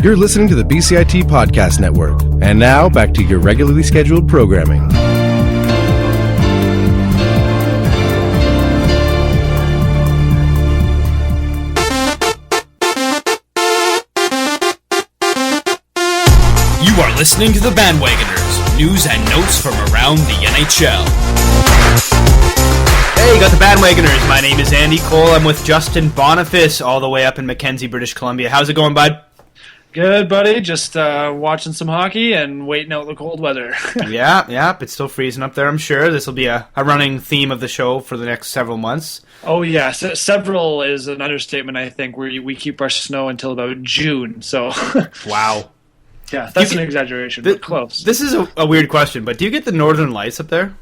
You're listening to the BCIT Podcast Network. And now, back to your regularly scheduled programming. You are listening to the Banwagoners, news and notes from around the NHL. Hey, you got the Banwagoners. My name is Andy Cole. I'm with Justin Boniface, all the way up in Mackenzie, British Columbia. How's it going, bud? Good, buddy. Just watching some hockey and waiting out the cold weather. Yeah, it's still freezing up there, I'm sure. This will be a running theme of the show for the next several months. Oh, yeah. Several is an understatement, I think, where we keep our snow until about June. So, wow. Yeah, that's an exaggeration, but close. This is a weird question, but do you get the northern lights up there?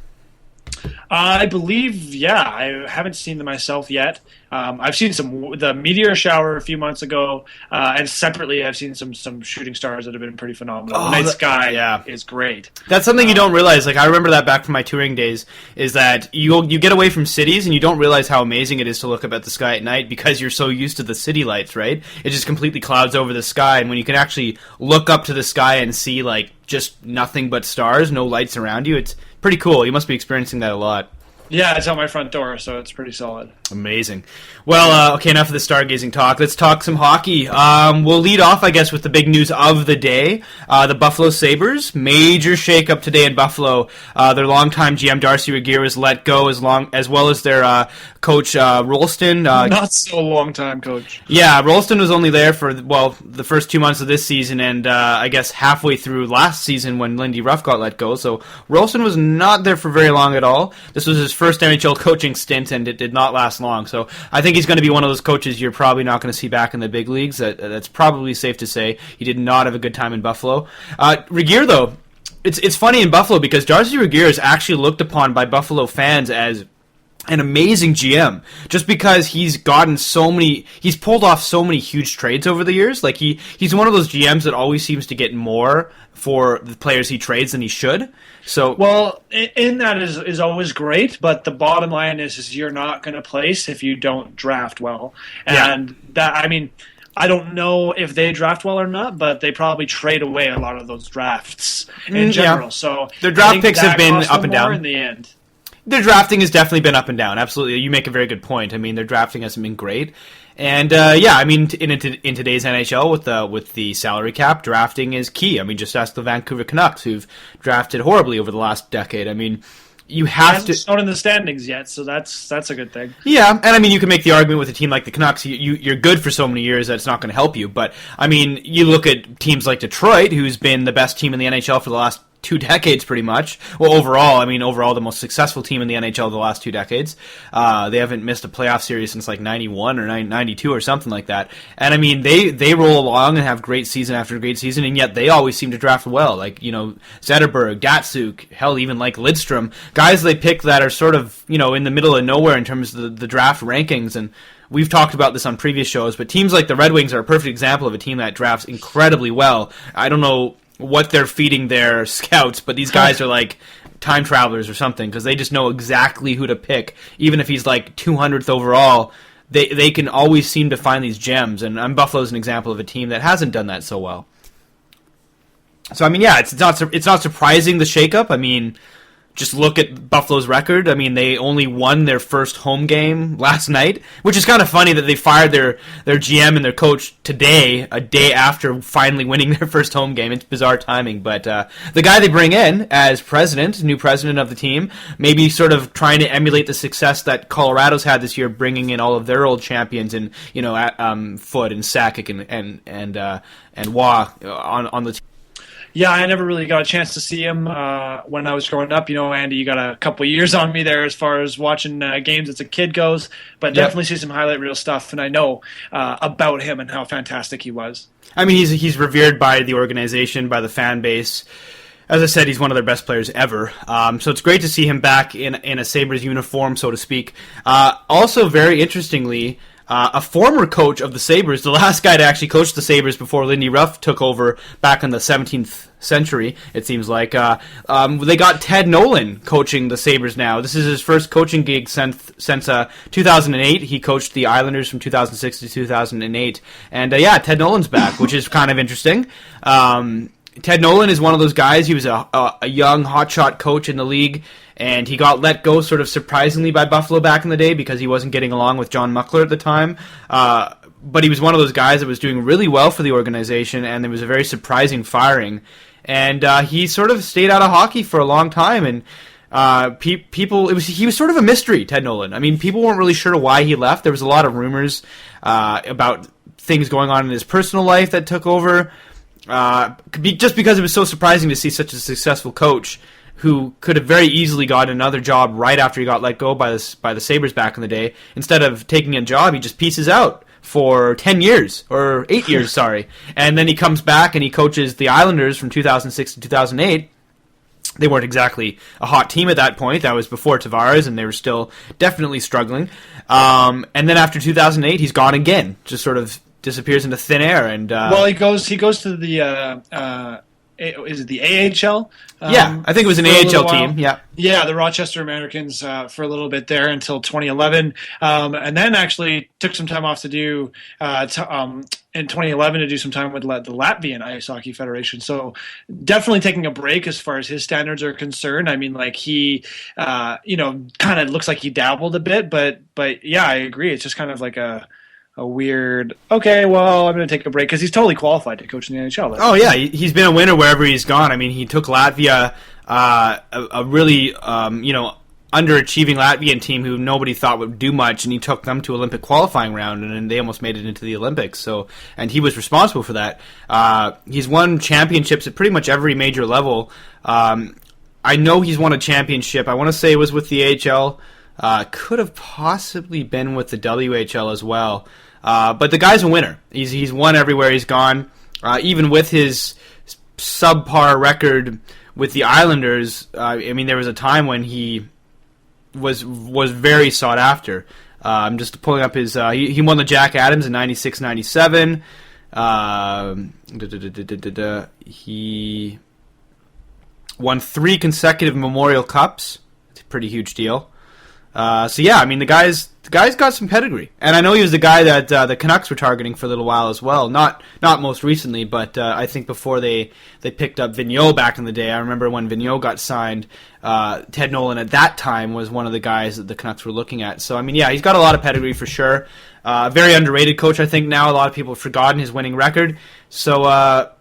I believe, yeah. I haven't seen them myself yet. I've seen the meteor shower a few months ago, and separately I've seen some shooting stars that have been pretty phenomenal. The night sky is great. That's something you don't realize. Like, I remember that back from my touring days, is that you get away from cities and you don't realize how amazing it is to look up at the sky at night because you're so used to the city lights, right? It just completely clouds over the sky, and when you can actually look up to the sky and see, like, just nothing but stars, no lights around you, it's pretty cool. You must be experiencing that a lot. Yeah, it's out my front door, so it's pretty solid. Amazing. Well, okay, enough of the stargazing talk. Let's talk some hockey. We'll lead off, I guess, with the big news of the day. The Buffalo Sabres, major shakeup today in Buffalo. Their longtime GM, Darcy Regier, was let go, as well as their coach, Rolston. Not so long-time coach. Yeah, Rolston was only there for, the first 2 months of this season, and I guess halfway through last season when Lindy Ruff got let go. So Rolston was not there for very long at all. This was his first NHL coaching stint, and it did not last long. So I think he's going to be one of those coaches you're probably not going to see back in the big leagues. That's probably safe to say. He did not have a good time in Buffalo. Regier, though, it's funny in Buffalo because Darcy Regier is actually looked upon by Buffalo fans as an amazing GM, just because he's pulled off so many huge trades over the years. Like he's one of those GMs that always seems to get more for the players he trades than he should. So, well, in that is always great, but the bottom line is you're not going to place if you don't draft well, and that, I mean, I don't know if they draft well or not, but they probably trade away a lot of those drafts in general. Yeah. So their draft picks have been up and down in the end. Their drafting has definitely been up and down. Absolutely. You make a very good point. I mean, their drafting hasn't been great. And, I mean, in today's NHL with the salary cap, drafting is key. I mean, just ask the Vancouver Canucks, who've drafted horribly over the last decade. I mean, you have to... Not in the standings yet, so that's a good thing. Yeah, and I mean, you can make the argument with a team like the Canucks, you're good for so many years that it's not going to help you. But, I mean, you look at teams like Detroit, who's been the best team in the NHL for the last 2 decades, pretty much. Well, overall, the most successful team in the NHL the last 2 decades. They haven't missed a playoff series since like 91 or 92 or something like that. And I mean, they roll along and have great season after great season, and yet they always seem to draft well. Like, Zetterberg, Datsuk, hell, even like Lidstrom, guys they pick that are sort of, in the middle of nowhere in terms of the draft rankings. And we've talked about this on previous shows, but teams like the Red Wings are a perfect example of a team that drafts incredibly well. I don't know what they're feeding their scouts, but these guys are like time travelers or something, because they just know exactly who to pick. Even if he's like 200th overall, they can always seem to find these gems, and Buffalo's an example of a team that hasn't done that so well. So I mean, yeah, it's not surprising, the shakeup. I mean, just look at Buffalo's record. I mean, they only won their first home game last night, which is kind of funny that they fired their GM and their coach today, a day after finally winning their first home game. It's bizarre timing, but the guy they bring in as new president of the team, maybe sort of trying to emulate the success that Colorado's had this year, bringing in all of their old champions and Foote and Sakic and Waugh on the team. Yeah, I never really got a chance to see him when I was growing up. Andy, you got a couple of years on me there as far as watching games as a kid goes, but definitely see some highlight reel stuff, and I know about him and how fantastic he was. I mean, he's revered by the organization, by the fan base. As I said, he's one of their best players ever. So it's great to see him back in a Sabres uniform, so to speak. Also, very interestingly, a former coach of the Sabres, the last guy to actually coach the Sabres before Lindy Ruff took over back in the 17th century, it seems like. They got Ted Nolan coaching the Sabres now. This is his first coaching gig since 2008. He coached the Islanders from 2006 to 2008. And Ted Nolan's back, which is kind of interesting. Ted Nolan is one of those guys. He was a young hotshot coach in the league, and he got let go sort of surprisingly by Buffalo back in the day because he wasn't getting along with John Muckler at the time. But he was one of those guys that was doing really well for the organization, and there was a very surprising firing. And he sort of stayed out of hockey for a long time, and he was sort of a mystery, Ted Nolan. I mean, people weren't really sure why he left. There was a lot of rumors about things going on in his personal life that took over. Just because it was so surprising to see such a successful coach who could have very easily got another job right after he got let go by the Sabres back in the day. Instead of taking a job, he just pieces out for 10 years, or 8 years, sorry. And then he comes back and he coaches the Islanders from 2006 to 2008. They weren't exactly a hot team at that point. That was before Tavares, and they were still definitely struggling. And then after 2008, he's gone again, just sort of disappears into thin air. And he goes to the is it the AHL? I think it was an AHL team. Yeah, the Rochester Americans for a little bit there until 2011, and then actually took some time off to do in 2011 to do some time with the Latvian Ice Hockey Federation. So definitely taking a break as far as his standards are concerned. I mean, like he, kind of looks like he dabbled a bit, but yeah, I agree. It's just kind of like a weird, okay, well, I'm going to take a break because he's totally qualified to coach in the NHL. Oh, yeah, he's been a winner wherever he's gone. I mean, he took Latvia, a really, underachieving Latvian team who nobody thought would do much, and he took them to Olympic qualifying round, and they almost made it into the Olympics. So, and he was responsible for that. He's won championships at pretty much every major level. I know he's won a championship. I want to say it was with the AHL. Could have possibly been with the WHL as well. But the guy's a winner. He's won everywhere he's gone. Even with his subpar record with the Islanders, I mean, there was a time when he was very sought after. I'm just pulling up his... he won the Jack Adams in 96-97. He won 3 consecutive Memorial Cups. It's a pretty huge deal. I mean, the guy's got some pedigree, and I know he was the guy that the Canucks were targeting for a little while as well. Not most recently, but I think before they picked up Vigneault back in the day. I remember when Vigneault got signed, Ted Nolan at that time was one of the guys that the Canucks were looking at. So I mean, yeah, he's got a lot of pedigree for sure. Very underrated coach, I think. Now a lot of people have forgotten his winning record. So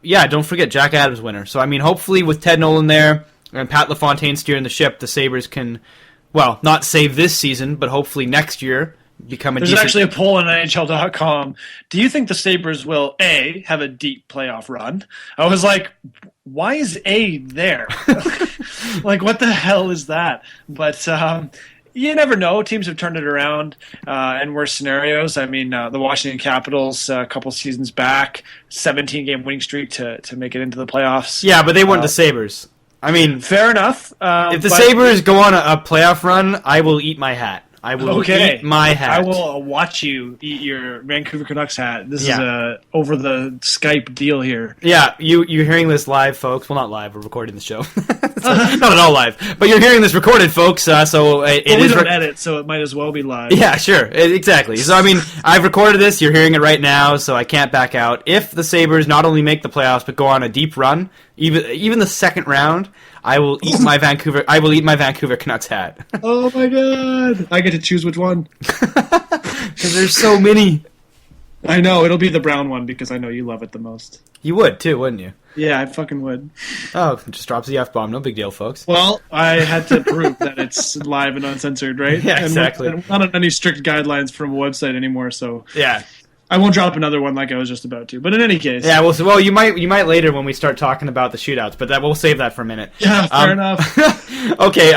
don't forget Jack Adams winner. So I mean, hopefully with Ted Nolan there and Pat LaFontaine steering the ship, the Sabres can. Well, not save this season, but hopefully next year become a There's decent... actually a poll on NHL.com. Do you think the Sabres will, A, have a deep playoff run? I was like, why is A there? Like, what the hell is that? But you never know. Teams have turned it around in worse scenarios. I mean, the Washington Capitals a couple seasons back, 17-game winning streak to make it into the playoffs. Yeah, but they weren't the Sabres. I mean, fair enough. If the Sabres go on a playoff run, I will eat my hat. I will eat my hat. I will watch you eat your Vancouver Canucks hat. This is a over the Skype deal here. Yeah, you're hearing this live, folks. Well, not live. We're recording the show. Not at all live. But you're hearing this recorded, folks. We don't edit, so it might as well be live. Yeah, sure. Exactly. So, I mean, I've recorded this. You're hearing it right now, so I can't back out. If the Sabres not only make the playoffs, but go on a deep run, even the second round, I will eat my Vancouver Canucks hat. Oh my god! I get to choose which one because there's so many. I know it'll be the brown one because I know you love it the most. You would too, wouldn't you? Yeah, I fucking would. Oh, just drops the F-bomb. No big deal, folks. Well, I had to prove that it's live and uncensored, right? Yeah, exactly. And not on any strict guidelines from a website anymore, so yeah. I won't drop another one like I was just about to. But in any case, yeah. Well, you might later when we start talking about the shootouts, but we'll save that for a minute. Yeah, fair enough. Okay.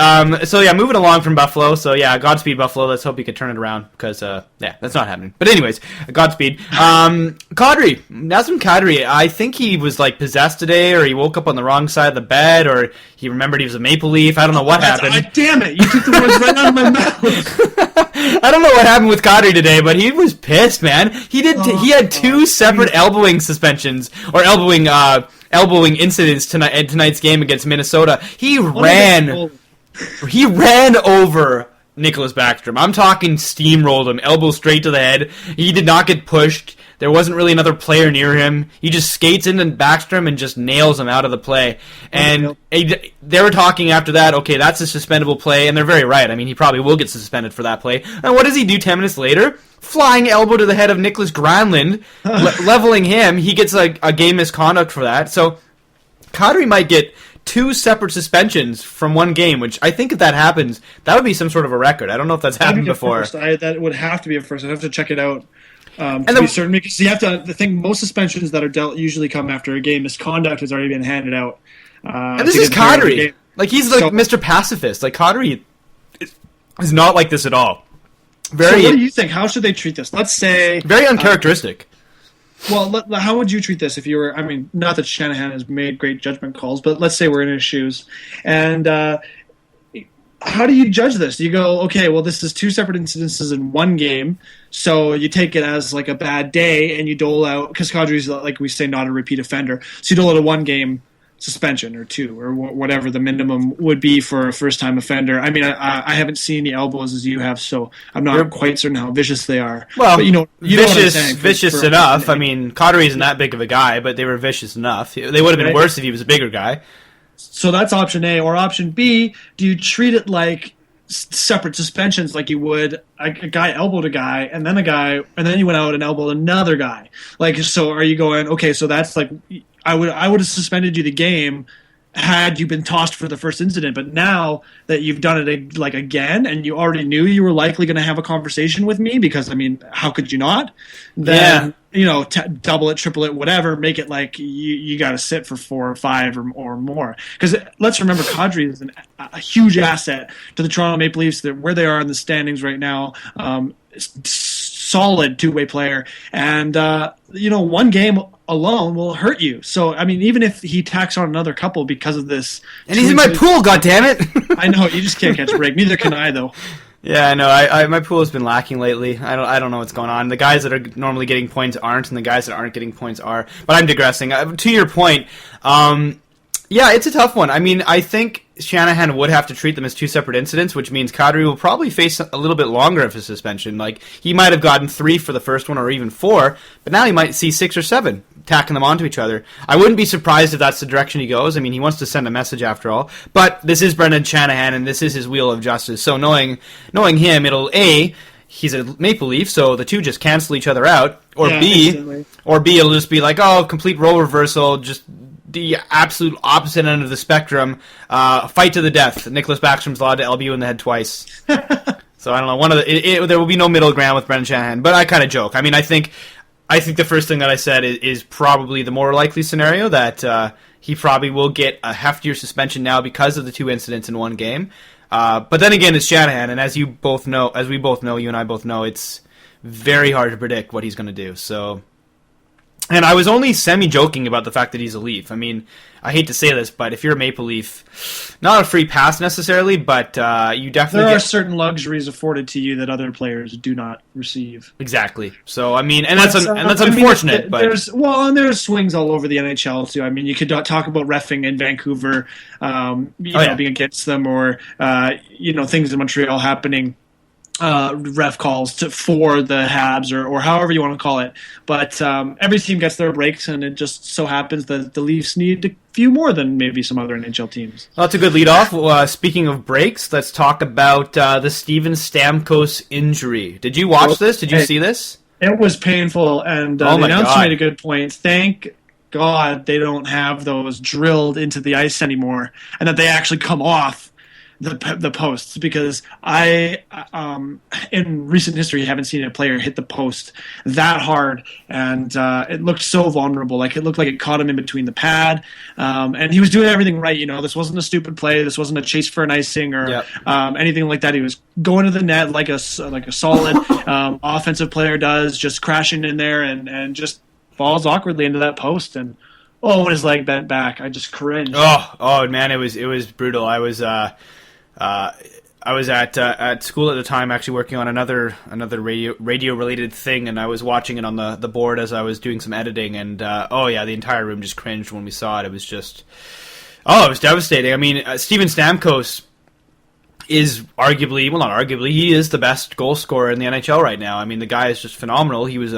So yeah, moving along from Buffalo. So yeah, Godspeed Buffalo. Let's hope you can turn it around because that's not happening. But anyways, Godspeed. Kadri, Nazem Kadri. I think he was like possessed today, or he woke up on the wrong side of the bed, or he remembered he was a Maple Leaf. I don't know what happened. Damn it! You took the words right out of my mouth. I don't know what happened with Kadri today, but he was pissed, man. He had two separate elbowing suspensions or elbowing incidents tonight at tonight's game against Minnesota. He ran over Nicholas Backstrom. I'm talking steamrolled him, elbow straight to the head. He did not get pushed. There wasn't really another player near him. He just skates into Backstrom and just nails him out of the play. And they were talking after that, okay, that's a suspendable play, and they're very right. I mean, he probably will get suspended for that play. And what does he do 10 minutes later? Flying elbow to the head of Nicholas Granlund, leveling him. He gets a game misconduct for that. So Kadri might get 2 separate suspensions from one game, which I think if that happens, that would be some sort of a record. I don't know if that's happened before. That would have to be a first. I'd have to check it out. To be certain, because you have to. The thing, most suspensions that are dealt usually come after a game. Misconduct has already been handed out. And this is Kadri. Like, he's like Mr. Pacifist. Like, Kadri is not like this at all. So what do you think? How should they treat this? Let's say very uncharacteristic. Well, how would you treat this if you were? I mean, not that Shanahan has made great judgment calls, but let's say we're in his shoes, and how do you judge this? You go, okay, well, this is 2 separate incidences in one game, so you take it as like a bad day, and you dole out, because Kadri's, like we say, not a repeat offender, so you dole out a 1-game suspension or 2 or whatever the minimum would be for a first-time offender. I mean, I haven't seen the elbows as you have, so I'm not quite certain how vicious they are. Well, but vicious enough. I mean, Kadri isn't that big of a guy, but they were vicious enough. They would have been worse if he was a bigger guy. So that's option A. Or option B, do you treat it like separate suspensions, like you would a guy elbowed a guy, and then you went out and elbowed another guy? Like, so are you going, okay, so that's like, I would have suspended you the game had you been tossed for the first incident, but now that you've done it like again, and you already knew you were likely going to have a conversation with me, because I mean, how could you not? Then double it, triple it, whatever, make it like you got to sit for 4 or 5 or more. Because let's remember, Kadri is a huge asset to the Toronto Maple Leafs. That where they are in the standings right now. Solid 2-way player, and one game alone will hurt you. So I mean, even if he tacks on another couple because of this, and he's in my pool, goddammit. I know, you just can't catch a break. Neither can I, though. Yeah, I know. I my pool has been lacking lately. I don't know what's going on. The guys that are normally getting points aren't, and the guys that aren't getting points are. But I'm digressing. To your point, yeah, it's a tough one. I mean, I think Shanahan would have to treat them as 2 separate incidents, which means Kadri will probably face a little bit longer of a suspension. Like, he might have gotten 3 for the first one, or even 4, but now he might see 6 or 7, tacking them onto each other. I wouldn't be surprised if that's the direction he goes. I mean, he wants to send a message after all. But this is Brendan Shanahan, and this is his wheel of justice. So knowing him, it'll he's a Maple Leaf, so the 2 just cancel each other out. Or B, it'll just be like, complete role reversal, just the absolute opposite end of the spectrum. Fight to the death. Nicholas Backstrom's allowed to elbow you in the head twice. So I don't know. There will be no middle ground with Brendan Shanahan. But I kind of joke. I mean, I think the first thing that I said is probably the more likely scenario, that he probably will get a heftier suspension now because of the 2 incidents in one game. But then again, it's Shanahan, and as we both know, you and I both know, it's very hard to predict what he's going to do. So. And I was only semi-joking about the fact that he's a Leaf. I mean, I hate to say this, but if you're a Maple Leaf, not a free pass necessarily, but you definitely there are certain luxuries afforded to you that other players do not receive. Exactly. So I mean, and that's unfortunate. But there's swings all over the NHL too. I mean, you could talk about reffing in Vancouver, being against them, or things in Montreal happening. Ref calls for the Habs or however you want to call it, but every team gets their breaks, and it just so happens that the Leafs need a few more than maybe some other NHL teams. Well, that's a good lead off. Speaking of breaks, let's talk about the Steven Stamkos injury. Did you watch this? Did you see this? It was painful, and the announcer made a good point. Thank God they don't have those drilled into the ice anymore, and that they actually come off the posts, because I in recent history haven't seen a player hit the post that hard, and it looked so vulnerable. Like, it looked like it caught him in between the pad, and he was doing everything right. This wasn't a stupid play. This wasn't a chase for an icing or anything like that. He was going to the net like a solid offensive player does, just crashing in there and just falls awkwardly into that post. And when his leg bent back, I just cringed. Oh man, it was brutal. I at school at the time, actually working on another radio related thing, and I was watching it on the board as I was doing some editing, and the entire room just cringed when we saw it. It was just, it was devastating. I mean, Steven Stamkos is arguably, well, not arguably, he is the best goal scorer in the NHL right now. I mean, the guy is just phenomenal. He was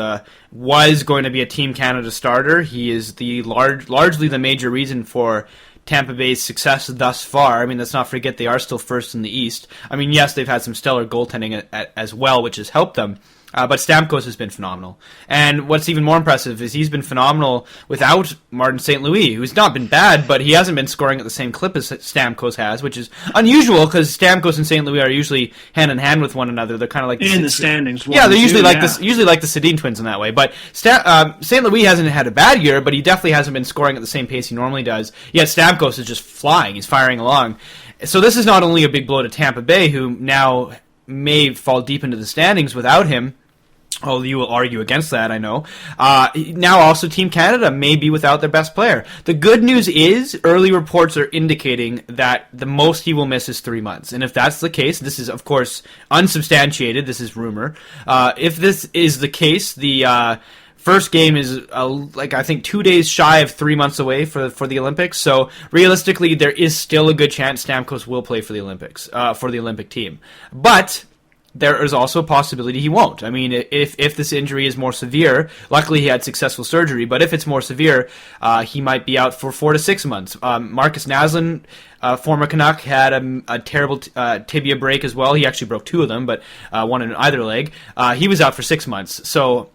going to be a Team Canada starter. He is largely the major reason for Tampa Bay's success thus far. I mean, let's not forget they are still first in the East. I mean, yes, they've had some stellar goaltending as well, which has helped them. But Stamkos has been phenomenal. And what's even more impressive is he's been phenomenal without Martin St. Louis, who's not been bad, but he hasn't been scoring at the same clip as Stamkos has, which is unusual because Stamkos and St. Louis are usually hand in hand with one another. They're kind of like in the standings. Yeah, they're usually like this, usually like the Sedin twins in that way. But St. Louis hasn't had a bad year, but he definitely hasn't been scoring at the same pace he normally does. Yet Stamkos is just flying. He's firing along. So this is not only a big blow to Tampa Bay, who now may fall deep into the standings without him. Oh, you will argue against that, I know. Now also Team Canada may be without their best player. The good news is early reports are indicating that the most he will miss is 3 months. And if that's the case, this is, of course, unsubstantiated. This is rumor. If this is the case, the first game is, I think 2 days shy of 3 months away for the Olympics. So realistically, there is still a good chance Stamkos will play for the Olympics, for the Olympic team. But there is also a possibility he won't. I mean, if this injury is more severe, luckily he had successful surgery, but if it's more severe, he might be out for 4 to 6 months. Marcus Naslund, former Canuck, had a terrible tibia break as well. He actually broke 2 of them, but one in either leg. He was out for 6 months. So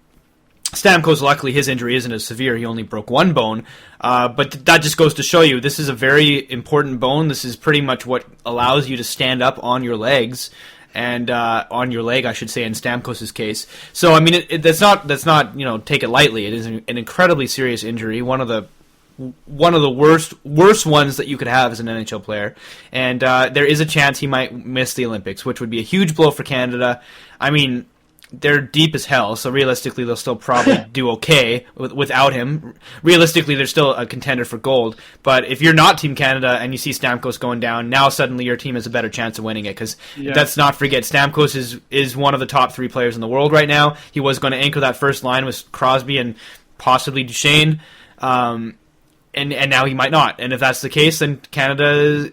Stamkos, luckily, his injury isn't as severe. He only broke 1 bone. But that just goes to show you, this is a very important bone. This is pretty much what allows you to stand up on your legs. And on your leg, I should say, in Stamkos' case. So, I mean, that's not take it lightly. It is an incredibly serious injury, one of the worst ones that you could have as an NHL player. And there is a chance he might miss the Olympics, which would be a huge blow for Canada. I mean, they're deep as hell, so realistically they'll still probably do okay without him. Realistically, they're still a contender for gold. But if you're not Team Canada and you see Stamkos going down, now suddenly your team has a better chance of winning it. Because let's not forget, Stamkos is one of the top 3 players in the world right now. He was going to anchor that first line with Crosby and possibly Duchesne, and now he might not. And if that's the case, then Canada,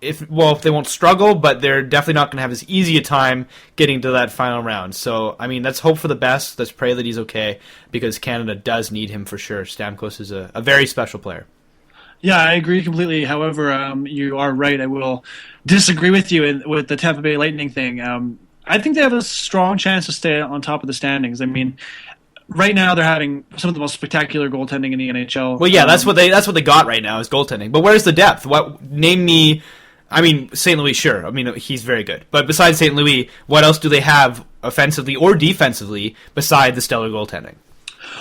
if they won't struggle, but they're definitely not going to have as easy a time getting to that final round. So, I mean, let's hope for the best. Let's pray that he's okay, because Canada does need him for sure. Stamkos is a very special player. Yeah, I agree completely. However, you are right. I will disagree with you with the Tampa Bay Lightning thing. I think they have a strong chance to stay on top of the standings. I mean, right now they're having some of the most spectacular goaltending in the NHL. Well, yeah, that's what they got right now is goaltending. But where's the depth? Name me. I mean, St. Louis, sure. I mean, he's very good. But besides St. Louis, what else do they have offensively or defensively beside the stellar goaltending?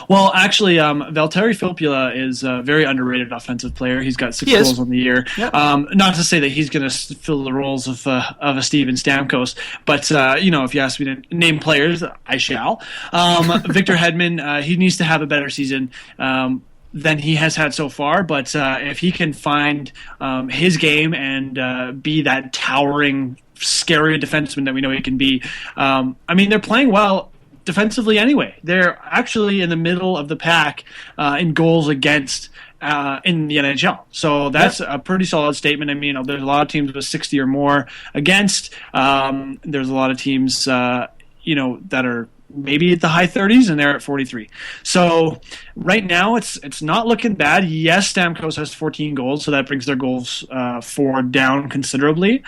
Well, actually, Valtteri Filppula is a very underrated offensive player. He's got 6 goals on the year. Yep. Not to say that he's going to fill the roles of a Steven Stamkos, but if you ask me to name players, I shall. Victor Hedman, he needs to have a better season than he has had so far, but if he can find his game and be that towering, scary defenseman that we know he can be, they're playing well defensively anyway. They're actually in the middle of the pack in goals against in the NHL. So that's a pretty solid statement. I mean, there's a lot of teams with 60 or more against. There's a lot of teams, that are maybe at the high 30s, and they're at 43. So right now it's not looking bad. Yes, Stamkos has 14 goals, so that brings their goals for down considerably.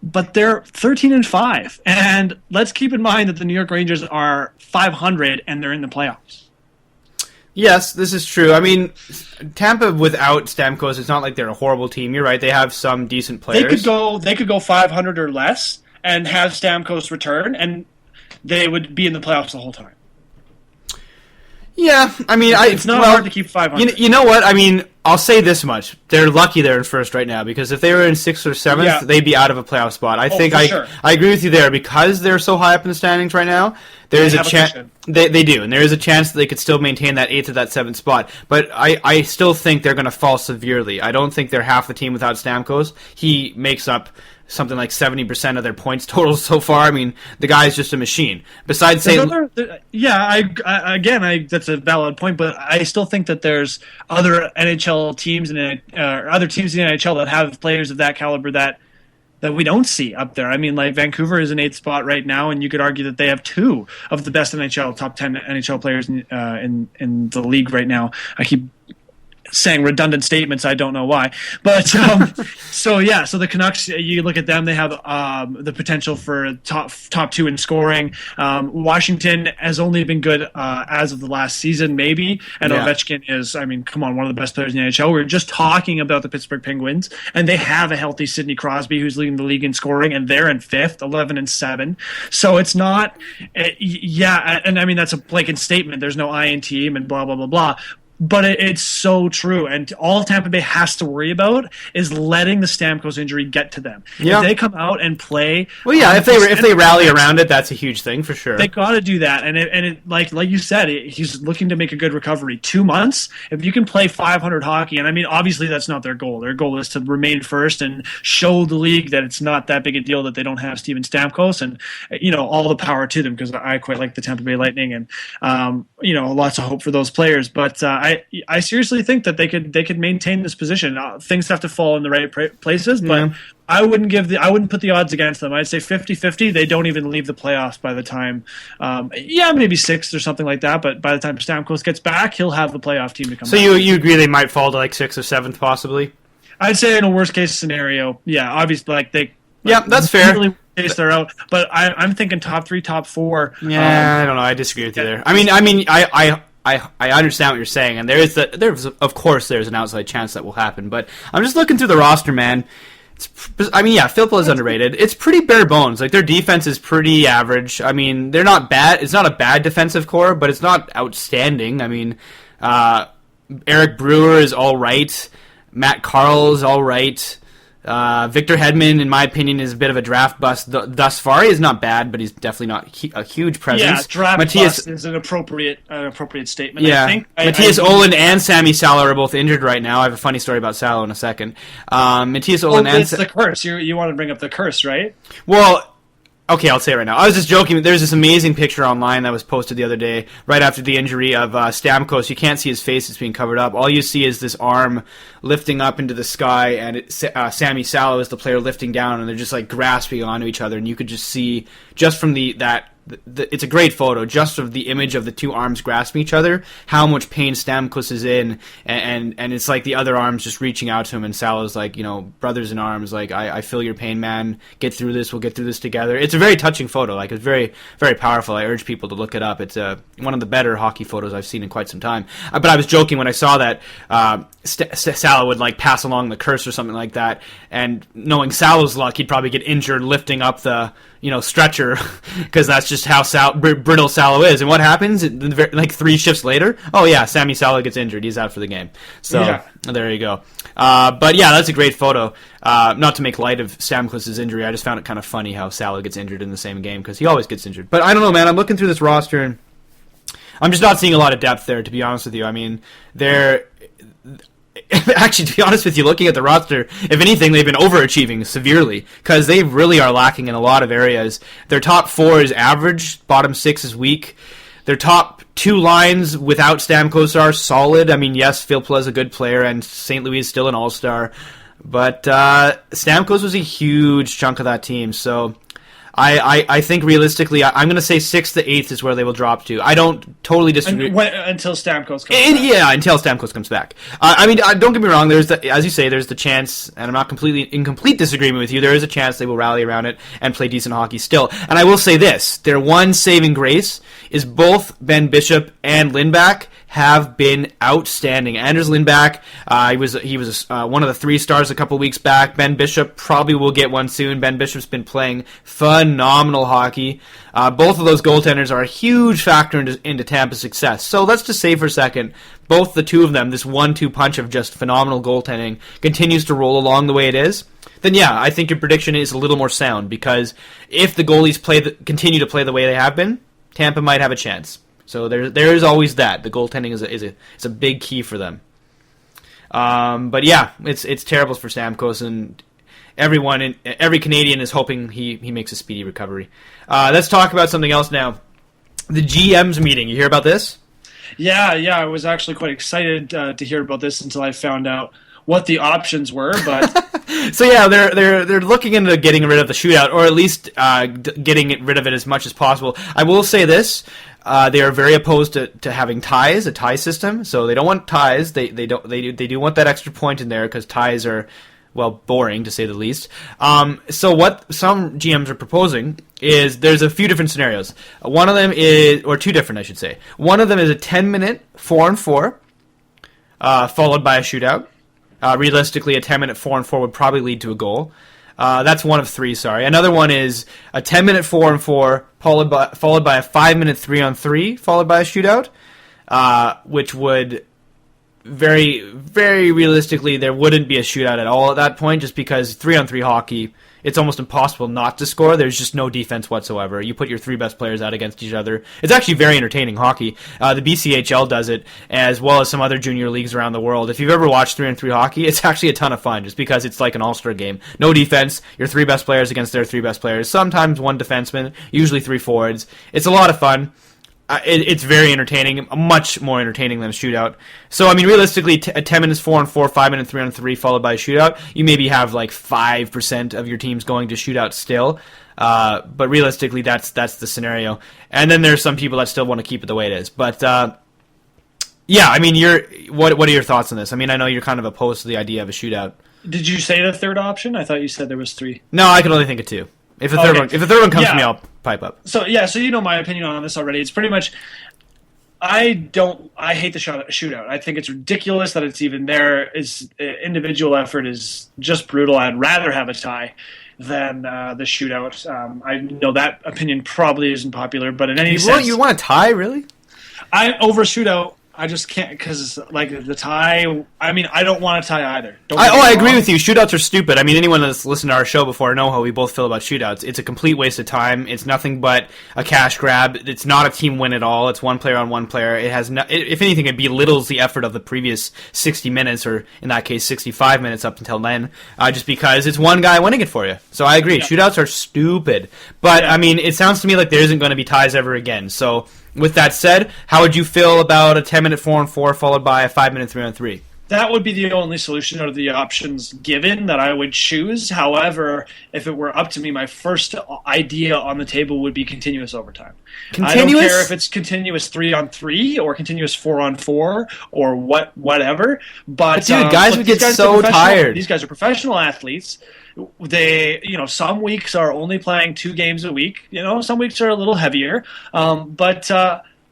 But they're 13-5, and let's keep in mind that the New York Rangers are 500 and they're in the playoffs. Yes, this is true. I mean, Tampa without Stamkos, it's not like they're a horrible team. You're right; they have some decent players. They could go 500 or less and have Stamkos return, and they would be in the playoffs the whole time. Yeah, I mean, it's not hard to keep 500. You know what? I mean, I'll say this much: they're lucky they're in first right now, because if they were in 6th or 7th, they'd be out of a playoff spot. I agree with you there, because they're so high up in the standings right now. There is a chance they do, and there is a chance that they could still maintain that 8th or that 7th spot. But I still think they're going to fall severely. I don't think they're half the team without Stamkos. He makes up something like 70% of their points total so far. I mean, the guy's just a machine. Besides saying, that's a valid point, but I still think that there's other NHL teams and other teams in the NHL that have players of that caliber that we don't see up there. I mean, like Vancouver is in 8th spot right now, and you could argue that they have 2 of the best top 10 NHL players in the league right now. I keep saying redundant statements. I don't know why, but so the Canucks. You look at them; they have the potential for top 2 in scoring. Washington has only been good as of the last season, maybe. And Ovechkin is, I mean, come on, one of the best players in the NHL. We were just talking about the Pittsburgh Penguins, and they have a healthy Sidney Crosby who's leading the league in scoring, and they're in 5th, 11-7. So it's not, and I mean that's a blanket statement. There's no I in team and blah blah blah blah. But it's so true, and all Tampa Bay has to worry about is letting the Stamkos injury get to them. If they come out and play, if they rally around it, that's a huge thing for sure. They got to do that, and it like you said, he's looking to make a good recovery. 2 months, if you can play 500 hockey, and I mean, obviously that's not their goal. Their goal is to remain first and show the league that it's not that big a deal that they don't have Steven Stamkos, and all the power to them because I quite like the Tampa Bay Lightning, and lots of hope for those players, but I seriously think that they could maintain this position. Things have to fall in the right places, but I wouldn't put the odds against them. I'd say 50-50. They don't even leave the playoffs by the time, maybe 6th or something like that. But by the time Stamkos gets back, he'll have the playoff team to come. So you agree they might fall to like 6th or 7th possibly? I'd say in a worst case scenario, obviously that's fair. Really case they're out, but I'm thinking top 3, top 4. Yeah, I don't know. I disagree with you there. I mean, I understand what you're saying, and there's of course there's an outside chance that will happen, but I'm just looking through the roster, man. Filppula is underrated. It's pretty bare bones. Like their defense is pretty average. I mean, they're not bad. It's not a bad defensive core, but it's not outstanding. I mean, Eric Brewer is all right. Matt Carl is all right. Victor Hedman, in my opinion, is a bit of a draft bust thus far. He's not bad, but he's definitely not a huge presence. Yeah, draft bust is an appropriate statement. Yeah, I think. Matthias Olin and Sami Salo are both injured right now. I have a funny story about Salo in a second. Matthias Olin and it's the curse. You want to bring up the curse, right? Well. Okay, I'll say it right now. I was just joking. There's this amazing picture online that was posted the other day, right after the injury of Stamkos. You can't see his face; it's being covered up. All you see is this arm lifting up into the sky, and Sami Salo is the player lifting down, and they're just like grasping onto each other. And you could just see, just from it's a great photo, just of the image of the 2 arms grasping each other, how much pain Stamkos is in, and it's like the other arms just reaching out to him, and Salo's like, brothers in arms, like, I feel your pain, man, get through this, we'll get through this together. It's a very touching photo, like, it's very, very powerful. I urge people to look it up. It's one of the better hockey photos I've seen in quite some time. But I was joking when I saw that Salo would, like, pass along the curse or something like that, and knowing Salo's luck, he'd probably get injured lifting up the stretcher, because that's just how brittle Salo is. And what happens? Like 3 shifts later, Sami Salo gets injured. He's out for the game. So there you go. But yeah, that's a great photo. Not to make light of Stamkos' injury, I just found it kind of funny how Salo gets injured in the same game, because he always gets injured. But I don't know, man. I'm looking through this roster, and I'm just not seeing a lot of depth there, to be honest with you. I mean, actually, to be honest with you, looking at the roster, if anything, they've been overachieving severely, because they really are lacking in a lot of areas. Their top 4 is average, bottom 6 is weak. Their top 2 lines without Stamkos are solid. I mean, yes, Filppula is a good player, and St. Louis is still an all-star, but Stamkos was a huge chunk of that team, so I think realistically, I'm going to say 6th to 8th is where they will drop to. I don't totally disagree. Until Stamkos comes back. Yeah, until Stamkos comes back. I mean, don't get me wrong. As you say, there's the chance, and I'm not completely in complete disagreement with you. There is a chance they will rally around it and play decent hockey still. And I will say this: their one saving grace is both Ben Bishop and Lindback have been outstanding. Anders Lindback, he was one of the 3 stars a couple weeks back. Ben Bishop probably will get one soon. Ben Bishop's been playing phenomenal hockey. Both of those goaltenders are a huge factor into Tampa's success. So let's just say for a second, both the 2 of them, this 1-2 punch of just phenomenal goaltending, continues to roll along the way it is. Then yeah, I think your prediction is a little more sound, because if the goalies continue to play the way they have been, Tampa might have a chance. So there is always that. The goaltending is a big key for them. But yeah, it's terrible for Stamkos, and every Canadian is hoping he makes a speedy recovery. Let's talk about something else now. The GM's meeting. You hear about this? Yeah, I was actually quite excited to hear about this until I found out what the options were. But so yeah, they're looking into getting rid of the shootout, or at least getting rid of it as much as possible. I will say this: they are very opposed to having ties, a tie system. So they don't want ties. They do want that extra point in there because ties are, well, boring to say the least. So what some GMs are proposing is there's a few different scenarios. One of them is, or two different, I should say. One of them is a 10-minute 4-on-4, followed by a shootout. Realistically, a 10-minute 4-on-4 would probably lead to a goal. That's one of three, sorry. Another one is a 10-minute 4-on-4, followed by a 5-minute 3-on-3, followed by a shootout, which would... very, very realistically, there wouldn't be a shootout at all at that point, just because 3-on-3 hockey, it's almost impossible not to score. There's just no defense whatsoever. You put your three best players out against each other. It's actually very entertaining hockey. The BCHL does it, as well as some other junior leagues around the world. If you've ever watched 3-on-3 hockey, it's actually a ton of fun, just because it's like an all-star game. No defense, your three best players against their three best players, sometimes one defenseman, usually three forwards. It's a lot of fun. It's very entertaining, much more entertaining than a shootout. So, I mean, realistically, 10 minutes 4-on-4, 5 minutes 3-on-3, followed by a shootout, you maybe have like 5% of your teams going to shootout still. But realistically, that's the scenario. And then there's some people that still want to keep it the way it is. But yeah, I mean, what are your thoughts on this? I mean, I know you're kind of opposed to the idea of a shootout. Did you say the third option? I thought you said there was three. No, I can only think of two. If the third one comes to me, I'll pipe up. So you know my opinion on this already. It's pretty much, I hate the shootout. I think it's ridiculous that it's even there. Individual effort is just brutal. I'd rather have a tie than the shootout. I know that opinion probably isn't popular, but in any sense, you want a tie, really? Over shootout. I just can't, because like the tie. I mean, I don't want a tie either. I agree with you. Shootouts are stupid. I mean, anyone that's listened to our show before know how we both feel about shootouts. It's a complete waste of time. It's nothing but a cash grab. It's not a team win at all. It's one player on one player. It has if anything, it belittles the effort of the previous 60 minutes, or in that case, 65 minutes up until then, just because it's one guy winning it for you. So I agree. Yeah. Shootouts are stupid. But I mean, it sounds to me like there isn't going to be ties ever again. So. With that said, how would you feel about a 10-minute 4-on-4 followed by a 5-minute 3-on-3? That would be the only solution out of the options given that I would choose. However, if it were up to me, my first idea on the table would be continuous overtime. Continuous? I don't care if it's continuous 3-on-3 or continuous 4-on-4 or whatever. But dude, guys would get so tired. These guys are professional athletes. They, some weeks are only playing 2 games a week. Some weeks are a little heavier. But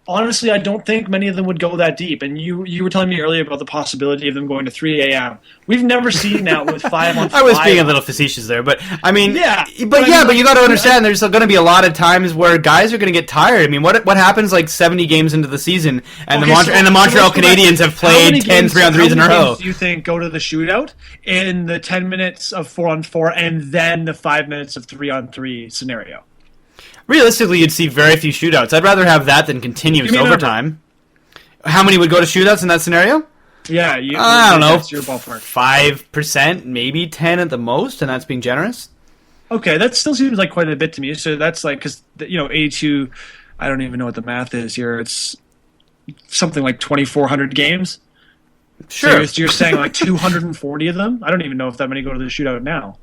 honestly, I don't think many of them would go that deep. And you were telling me earlier about the possibility of them going to 3 a.m. We've never seen that with 5-on-5. I was being a little facetious there, but I mean, but you got to understand, there's going to be a lot of times where guys are going to get tired. I mean, what happens like 70 games into the season, and the Montreal Canadiens have played 10 3-on-3s in a row? Do you think go to the shootout in the 10 minutes of 4-on-4 and then the 5 minutes of 3-on-3 scenario? Realistically, you'd see very few shootouts. I'd rather have that than continuous overtime. How many would go to shootouts in that scenario? Yeah, I don't know. That's your ballpark. 5%, maybe 10 at the most, and that's being generous. Okay, that still seems like quite a bit to me. So that's like, because 82, I don't even know what the math is here. It's something like 2,400 games. Sure. So you're saying like 240 of them? I don't even know if that many go to the shootout now.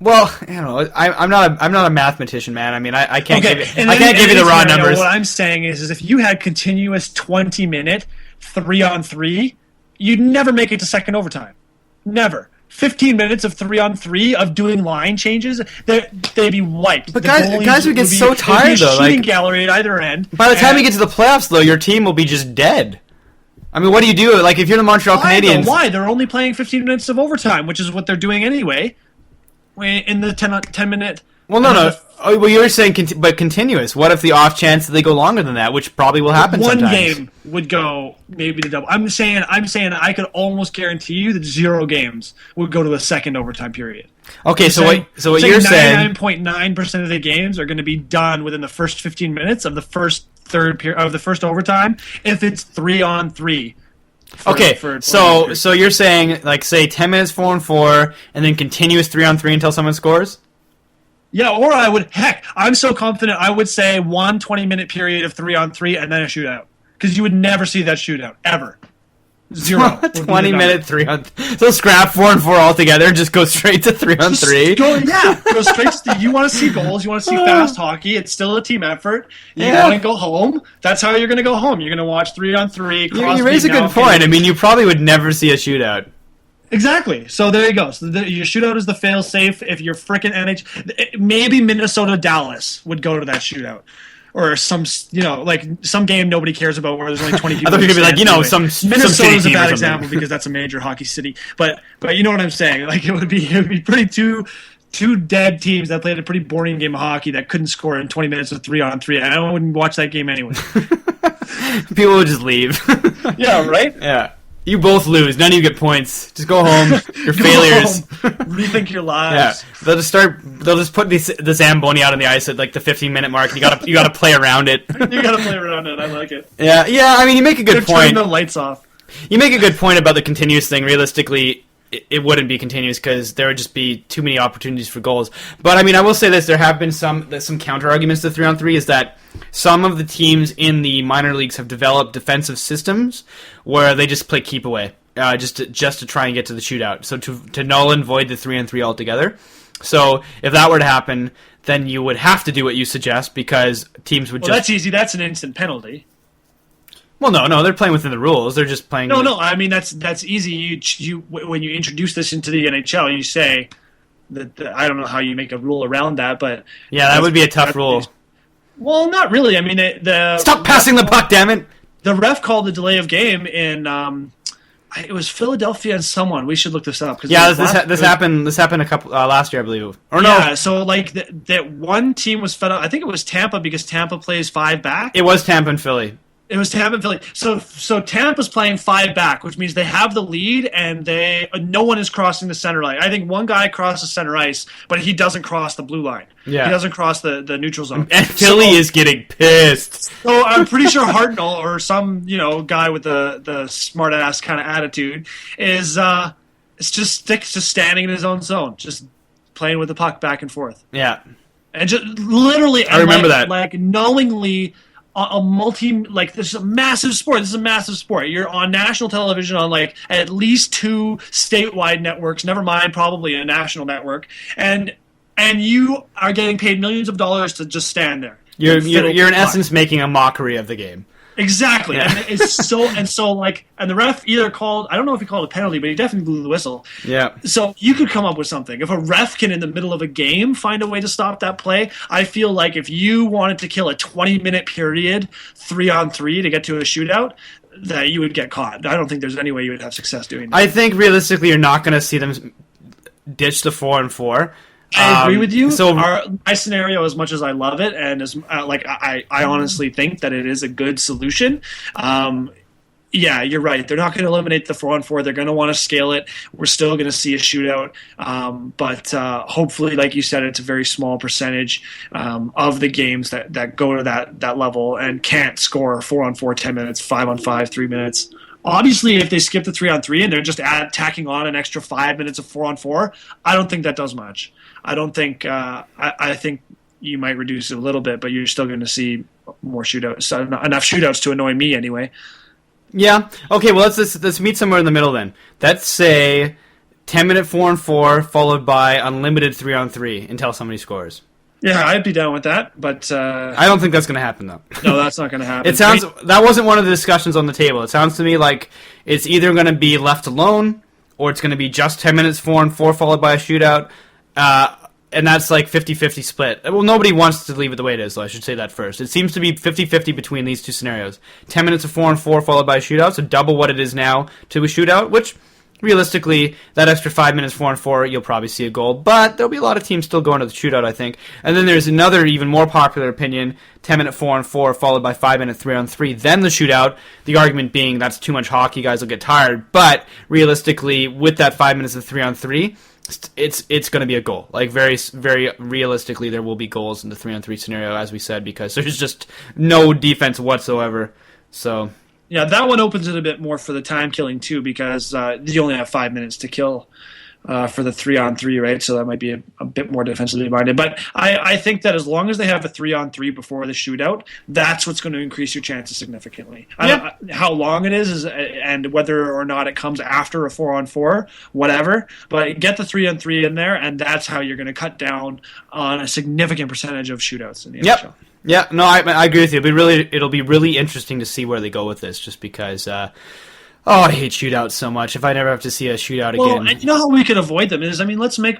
Well, I'm not a mathematician, man. I mean, I can't give you the raw numbers. What I'm saying is if you had continuous 20-minute 3-on-3, you'd never make it to second overtime. Never. 15 minutes of 3-on-3 of doing line changes, they'd be wiped. But guys would get so tired, though. Shooting gallery at either end. By the time you get to the playoffs, though, your team will be just dead. I mean, what do you do? Like, if you're the Montreal Canadiens... Why? They're only playing 15 minutes of overtime, which is what they're doing anyway. In the 10-minute... Well, no. Well, you were saying but continuous. What if the off chance that they go longer than that, which probably will happen sometimes? One game would go maybe to double. I'm saying I could almost guarantee you that 0 games would go to a second overtime period. Okay, so what you're saying... 99.9% of the games are going to be done within the first 15 minutes of the first third period of the first overtime if it's 3-on-3. Okay, for so you're saying, like, say 10 minutes 4-on-4, and then continuous 3-on-3 until someone scores? Yeah, or I'm so confident I would say 1 20-minute period of 3-on-3 and then a shootout. Because you would never see that shootout, ever. 0. 20-minute 3-on-3. So scrap 4-on-4 altogether and just go straight to 3-on-3. Go straight to you want to see goals, you want to see fast hockey, it's still a team effort. You want to go home, that's how you're going to go home. You're going to watch 3-on-3. You raise a good point. I mean, you probably would never see a shootout. Exactly. So there you go. So your shootout is the fail-safe. If you're frickin' maybe Minnesota Dallas would go to that shootout. Or some game nobody cares about where there's only 20 people. I thought you were going to be like, some Minnesota's a bad example because that's a major hockey city. But you know what I'm saying? Like it would be pretty two dead teams that played a pretty boring game of hockey that couldn't score in 20 minutes of 3-on-3. I wouldn't watch that game anyway. People would just leave. Yeah, right? Yeah. You both lose. None of you get points. Just go home. You're failures. Rethink your lives. Yeah. They'll just put the Zamboni out on the ice at like the 15-minute mark. You gotta play around it. You gotta play around it. I like it. Yeah. I mean, you make a good point. Turn the lights off. You make a good point about the continuous thing. Realistically, it wouldn't be continuous because there would just be too many opportunities for goals. But I mean, I will say this: there have been some counter arguments to 3-on-3. Is that some of the teams in the minor leagues have developed defensive systems where they just play keep away, just to try and get to the shootout. So to null and void the 3-on-3 altogether. So if that were to happen, then you would have to do what you suggest because teams would just. Well, that's easy. That's an instant penalty. Well, no, they're playing within the rules. They're just playing. No. I mean, that's easy. You when you introduce this into the NHL, you say that I don't know how you make a rule around that, but yeah, that would be a tough rule. Well, not really. I mean, stop passing the puck, damn it! The ref called the delay of game in it was Philadelphia and someone. We should look this up. Yeah, this happened. This happened a couple last year, I believe. Or no? Yeah. So like that one team was fed up. I think it was Tampa because Tampa plays 5 back. It was Tampa and Philly. It was Tampa and Philly. So Tampa's playing 5 back, which means they have the lead and no one is crossing the center line. I think one guy crosses center ice, but he doesn't cross the blue line. Yeah. He doesn't cross the neutral zone. And Philly is getting pissed. So I'm pretty sure Hartnell or some guy with the smart ass kind of attitude is just standing in his own zone, just playing with the puck back and forth. Yeah. And just literally, I remember that. Like knowingly. This is a massive sport. This is a massive sport. You're on national television on like at least 2 statewide networks, never mind probably a national network, and you are getting paid millions of dollars to just stand there. You're in essence making a mockery of the game. Exactly. Yeah. And it's and the ref either called, I don't know if he called a penalty, but he definitely blew the whistle. Yeah. So you could come up with something. If a ref can, in the middle of a game, find a way to stop that play, I feel like if you wanted to kill a 20-minute period, 3-on-3 to get to a shootout, that you would get caught. I don't think there's any way you would have success doing that. I think realistically you're not going to see them ditch the 4-on-4. I agree with you. So my scenario, as much as I love it, and as I honestly think that it is a good solution. Yeah, you're right. They're not going to eliminate the 4-on-4. They're going to want to scale it. We're still going to see a shootout, but hopefully, like you said, it's a very small percentage of the games that go to that level and can't score 4-on-4, 10 minutes, 5-on-5, 3 minutes. Obviously, if they skip the 3-on-3 and they're just tacking on an extra 5 minutes of 4-on-4, I don't think that does much. I don't think. I think you might reduce it a little bit, but you're still going to see more shootouts. Enough shootouts to annoy me anyway. Yeah. Okay. Well, let's meet somewhere in the middle then. Let's say 10-minute 4-on-4 followed by unlimited 3-on-3 until somebody scores. Yeah, I'd be down with that, but I don't think that's going to happen though. No, that's not going to happen. It sounds that wasn't one of the discussions on the table. It sounds to me like it's either going to be left alone or it's going to be just 10 minutes 4-on-4 followed by a shootout. And that's like 50-50 split. Well, nobody wants to leave it the way it is, so I should say that first. It seems to be 50-50 between these two scenarios. 10 minutes of 4-on-4 followed by a shootout, so double what it is now to a shootout, which, realistically, that extra 5 minutes 4-on-4, you'll probably see a goal. But there'll be a lot of teams still going to the shootout, I think. And then there's another even more popular opinion, 10-minute 4-on-4 followed by 5-minute 3-on-3, then the shootout. The argument being that's too much hockey, guys will get tired. But realistically, with that 5 minutes of 3-on-3, it's going to be a goal. Like very very realistically, there will be goals in the 3-on-3 scenario, as we said, because there's just no defense whatsoever. So Yeah, that one opens it a bit more for the time killing too, because you only have 5 minutes to kill for the 3-on-3, right? So that might be a bit more defensively minded. But I think that as long as they have a 3-on-3 before the shootout, that's what's going to increase your chances significantly. Yeah. How long it is, and whether or not it comes after a 4-on-4, whatever. But get the 3-on-3 in there, and that's how you're going to cut down on a significant percentage of shootouts in the NHL. Yeah, no, I agree with you. It'll be really interesting to see where they go with this, just because. I hate shootouts so much. If I never have to see a shootout again. Well, you know how we could avoid them is, let's make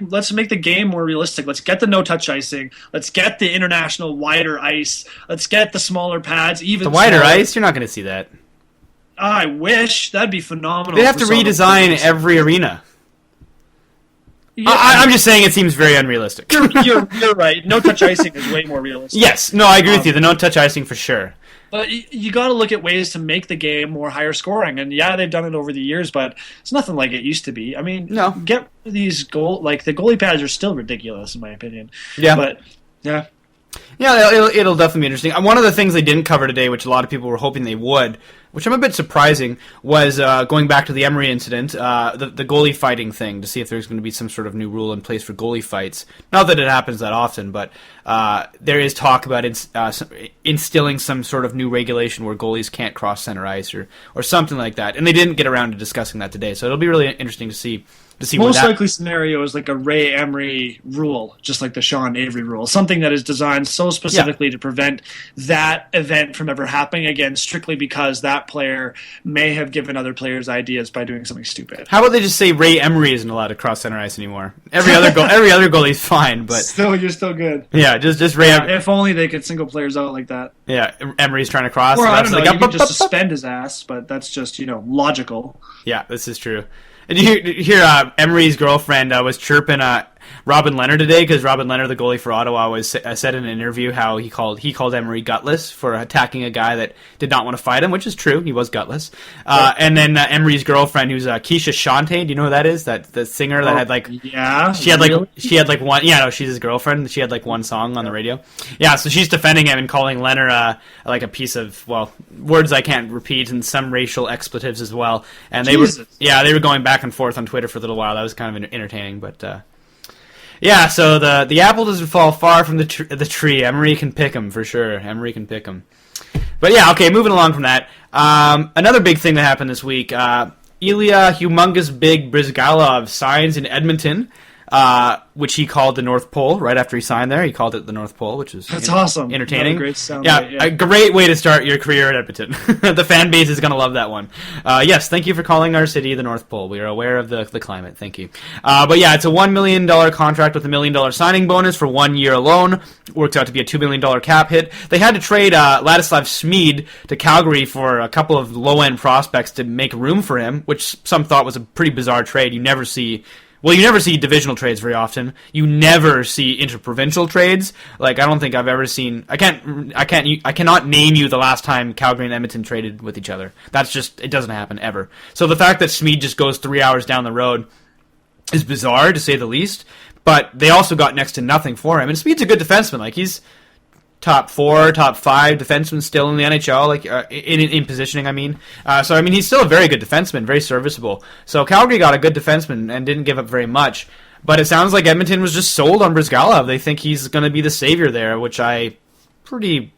the game more realistic. Let's get the no-touch icing. Let's get the international wider ice. Let's get the smaller pads. Even the wider smaller. ice, you're not going to see that. I wish. That'd be phenomenal. They have to redesign every arena. Yeah, I'm just saying it seems very unrealistic. You're right. No-touch icing is way more realistic. Yes, no, I agree with you. The no-touch icing for sure. But you got to look at ways to make the game more higher scoring, and yeah, they've done it over the years, but it's nothing like it used to be. I mean, no. Get these the goalie pads are still ridiculous in my opinion. Yeah, but yeah. Yeah, it'll definitely be interesting. One of the things they didn't cover today, which a lot of people were hoping they would, which I'm a bit surprising, was going back to the Emery incident, the goalie fighting thing, to see if there's going to be some sort of new rule in place for goalie fights. Not that it happens that often, but there is talk about instilling some sort of new regulation where goalies can't cross center ice or something like that. And they didn't get around to discussing that today, so it'll be really interesting to see. Most likely scenario is like a Ray Emery rule, just like the Sean Avery rule. Something that is designed so specifically to prevent that event from ever happening again, strictly because that player may have given other players ideas by doing something stupid. How about they just say Ray Emery isn't allowed to cross center ice anymore? Every other goalie's fine, but you're still good. Yeah, just Ray. If only they could single players out like that. Yeah, Emery's trying to cross. Or I don't know, you could just suspend his ass, but that's just logical. Yeah, this is true. Did you hear Emery's girlfriend was chirping Robin Leonard today, because Robin Leonard, the goalie for Ottawa, said in an interview how he called Emery gutless for attacking a guy that did not want to fight him, which is true. He was gutless. And then Emery's girlfriend, who's Keisha Shante, do you know who that is? The singer that had she had one. Yeah, no, she's his girlfriend. She had one song on the radio. Yeah, so she's defending him and calling Leonard a piece of words I can't repeat, and some racial expletives as well. And they were going back and forth on Twitter for a little while. That was kind of entertaining, but. Yeah, so the apple doesn't fall far from the tree. Emery can pick him for sure. Emery can pick him. But yeah, okay, moving along from that. Another big thing that happened this week. Ilya Humungous Big Brizgalov signs in Edmonton, which he called the North Pole. Right after he signed there, he called it the North Pole, which is awesome. Entertaining. Great sound. A great way to start your career at Edmonton. The fan base is going to love that one. Yes, thank you for calling our city the North Pole. We are aware of the climate. Thank you. But yeah, it's a $1 million contract with a $1 million signing bonus for 1 year alone. Works out to be a $2 million cap hit. They had to trade Ladislav Smid to Calgary for a couple of low-end prospects to make room for him, which some thought was a pretty bizarre trade. You never see divisional trades very often. You never see interprovincial trades. I don't think I've ever seen. I cannot name you the last time Calgary and Edmonton traded with each other. That's just, it doesn't happen ever. So the fact that Smid just goes 3 hours down the road is bizarre, to say the least. But they also got next to nothing for him. And Smid's a good defenseman. He's top 4, top 5 defenseman still in the NHL, in positioning, I mean. So, he's still a very good defenseman, very serviceable. So Calgary got a good defenseman and didn't give up very much. But it sounds like Edmonton was just sold on Brizgalov. They think he's going to be the savior there, which I pretty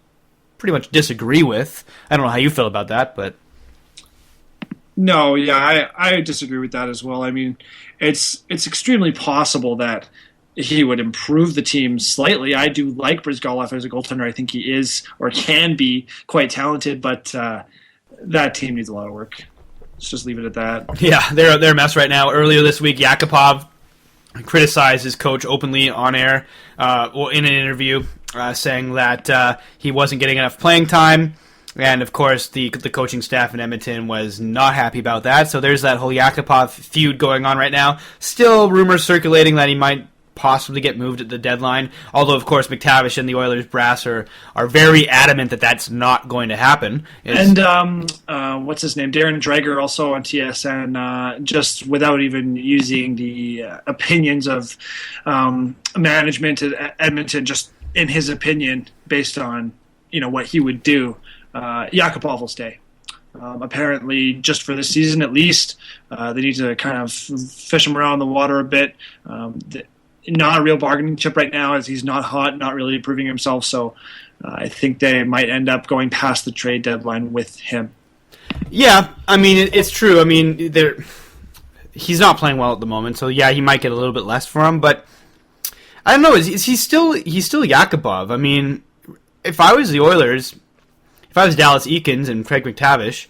much disagree with. I don't know how you feel about that, but... No, yeah, I disagree with that as well. It's extremely possible that he would improve the team slightly. I do like Brizgalov as a goaltender. I think he is, or can be, quite talented, but that team needs a lot of work. Let's just leave it at that. Yeah, they're a mess right now. Earlier this week, Yakupov criticized his coach openly on air, in an interview, saying that he wasn't getting enough playing time. And, of course, the coaching staff in Edmonton was not happy about that. So there's that whole Yakupov feud going on right now. Still rumors circulating that he might possibly get moved at the deadline. Although, of course, McTavish and the Oilers brass are very adamant that that's not going to happen. And what's his name? Darren Dreger, also on TSN, just without even using the opinions of management at Edmonton, just in his opinion, based on what he would do, Yakupov will stay. Apparently, just for this season at least, they need to kind of fish him around the water a bit. Not a real bargaining chip right now, as he's not hot, not really proving himself. So I think they might end up going past the trade deadline with him. Yeah, I mean, it's true. I mean, he's not playing well at the moment, so yeah, he might get a little bit less for him. But I don't know. Is he's still Yakupov? I mean, if I was the Oilers, if I was Dallas Eakins and Craig McTavish,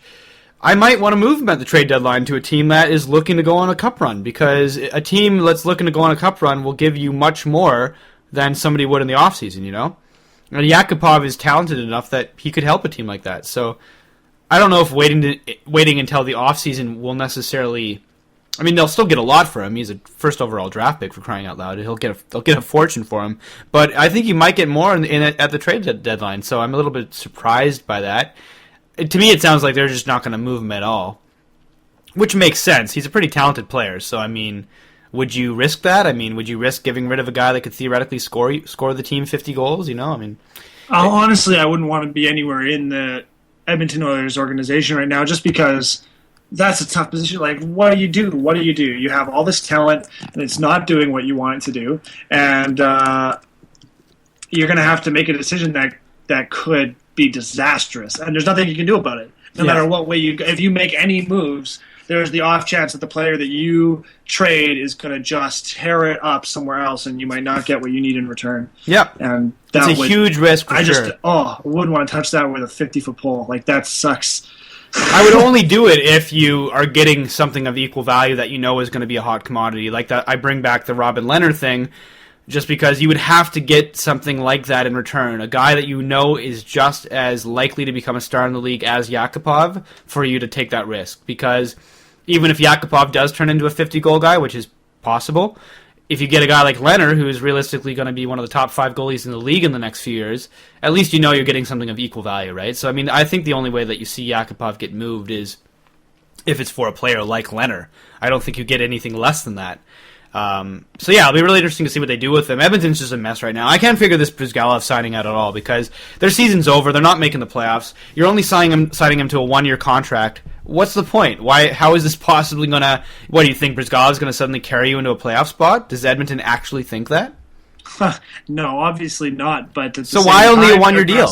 I might want to move him at the trade deadline to a team that is looking to go on a cup run, because a team that's looking to go on a cup run will give you much more than somebody would in the offseason, you know? And Yakupov is talented enough that he could help a team like that. So I don't know if waiting until the offseason will necessarily... I mean, they'll still get a lot for him. He's a first overall draft pick, for crying out loud. They'll get a fortune for him. But I think you might get more at the trade deadline, so I'm a little bit surprised by that. To me, it sounds like they're just not going to move him at all, which makes sense. He's a pretty talented player, so, I mean, would you risk that? I mean, would you risk getting rid of a guy that could theoretically score the team 50 goals, you know? I mean... honestly, I wouldn't want to be anywhere in the Edmonton Oilers organization right now, just because... That's a tough position. Like, what do you do? What do you do? You have all this talent, and it's not doing what you want it to do, and you're going to have to make a decision that could be disastrous, and there's nothing you can do about it. No matter what way if you make any moves, there's the off chance that the player that you trade is going to just tear it up somewhere else, and you might not get what you need in return. Yeah, and that's a huge risk for sure. I wouldn't want to touch that with a 50-foot pole. Like, that sucks. I would only do it if you are getting something of equal value that you know is going to be a hot commodity. Like that, I bring back the Robin Leonard thing, just because you would have to get something like that in return. A guy that you know is just as likely to become a star in the league as Yakupov, for you to take that risk. Because even if Yakupov does turn into a 50-goal guy, which is possible, if you get a guy like Leonard, who is realistically going to be one of the top 5 goalies in the league in the next few years, at least you know you're getting something of equal value, right? So, I mean, I think the only way that you see Yakupov get moved is if it's for a player like Leonard. I don't think you get anything less than that. So, yeah, it'll be really interesting to see what they do with him. Edmonton's just a mess right now. I can't figure this Brizgalov signing out at all, because their season's over. They're not making the playoffs. You're only signing him to a 1-year contract. What's the point? How is this possibly going to... What, do you think Brizgalov's going to suddenly carry you into a playoff spot? Does Edmonton actually think that? No, obviously not. But so why only a 1-year deal?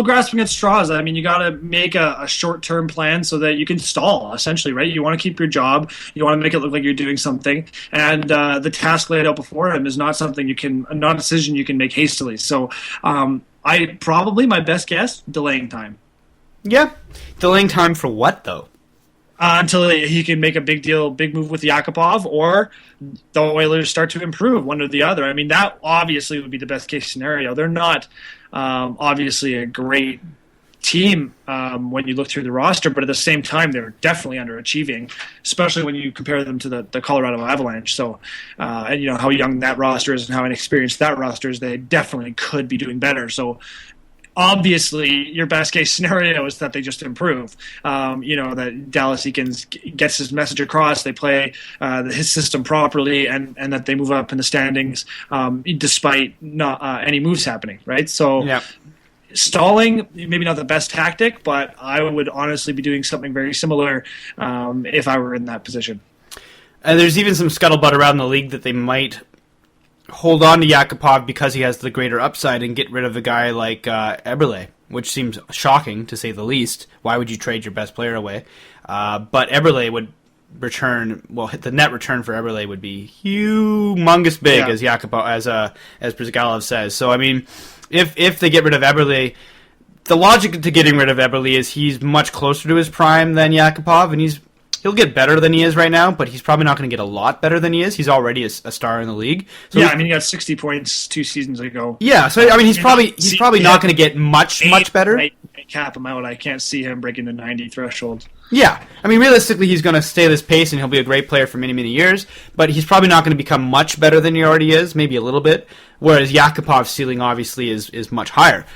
Grasping at straws. I mean, you got to make a short-term plan so that you can stall, essentially, right? You want to keep your job. You want to make it look like you're doing something. And the task laid out before him is not something not a decision you can make hastily. So my best guess, delaying time. Yeah. Delaying time for what, though? Until he can make a big move with Yakupov, or the Oilers start to improve, one or the other. I mean, that obviously would be the best case scenario. They're not obviously a great team when you look through the roster, but at the same time, they're definitely underachieving, especially when you compare them to the Colorado Avalanche. So, and you know how young that roster is and how inexperienced that roster is, they definitely could be doing better. So, obviously, your best case scenario is that they just improve. That Dallas Eakins gets his message across, they play his system properly, and that they move up in the standings despite not any moves happening, right? So stalling, maybe not the best tactic, but I would honestly be doing something very similar if I were in that position. And there's even some scuttlebutt around the league that they might hold on to Yakupov because he has the greater upside and get rid of a guy like Eberle, which seems shocking to say the least. Why would you trade your best player away? But Eberle would return. Well, the net return for Eberle would be humongous big, as Yakupov, as Brizgalov says. So I mean, if they get rid of Eberle, the logic to getting rid of Eberle is he's much closer to his prime than Yakupov, and he'll get better than he is right now, but he's probably not going to get a lot better than he is. He's already a star in the league. So yeah, I mean, he got 60 points 2 seasons ago. Yeah, so I mean, he's probably not going to get much better. Cap him out. I can't see him breaking the 90 threshold. Yeah, I mean, realistically, he's going to stay this pace, and he'll be a great player for many, many years. But he's probably not going to become much better than he already is, maybe a little bit. Whereas Yakupov's ceiling obviously is much higher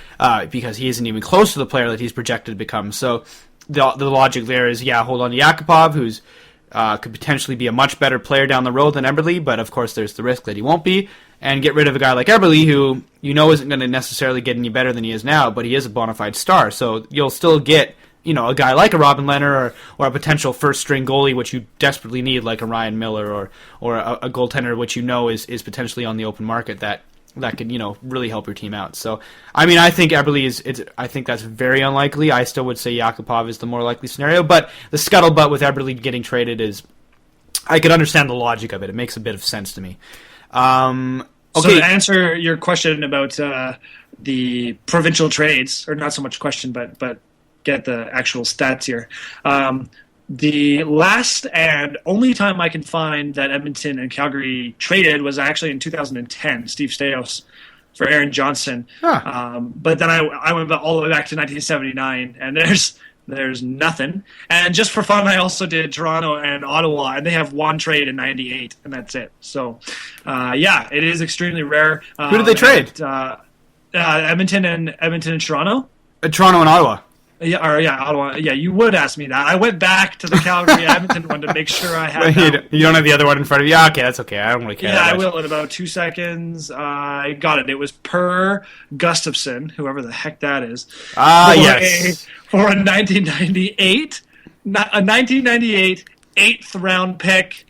because he isn't even close to the player that he's projected to become. So the logic there is, hold on to Yakupov, who's could potentially be a much better player down the road than Eberle, but of course there's the risk that he won't be, and get rid of a guy like Eberle, who you know isn't going to necessarily get any better than he is now, but he is a bona fide star, so you'll still get a guy like a Robin Leonard or a potential first-string goalie, which you desperately need, like a Ryan Miller or a goaltender, which is potentially on the open market that can, really help your team out. So, I mean, I think Eberle I think that's very unlikely. I still would say Yakupov is the more likely scenario, but the scuttlebutt with Eberle getting traded I could understand the logic of it. It makes a bit of sense to me. Okay. So to answer your question about the provincial trades, or not so much question, but get the actual stats here. The last and only time I can find that Edmonton and Calgary traded was actually in 2010, Steve Stamkos for Aaron Johnson. Huh. But then I went all the way back to 1979, and there's nothing. And just for fun, I also did Toronto and Ottawa, and they have one trade in 98, and that's it. So, it is extremely rare. Who did they trade? Edmonton and Toronto. Toronto and Ottawa. Ottawa. Yeah, you would ask me that. I went back to the Calgary Edmonton one to make sure I had that. You don't have the other one in front of you? Yeah, okay, that's okay. I don't really care. Yeah, I will in about 2 seconds. I got it. It was Per Gustafson, whoever the heck that is. Yes. For a 1998 eighth round pick.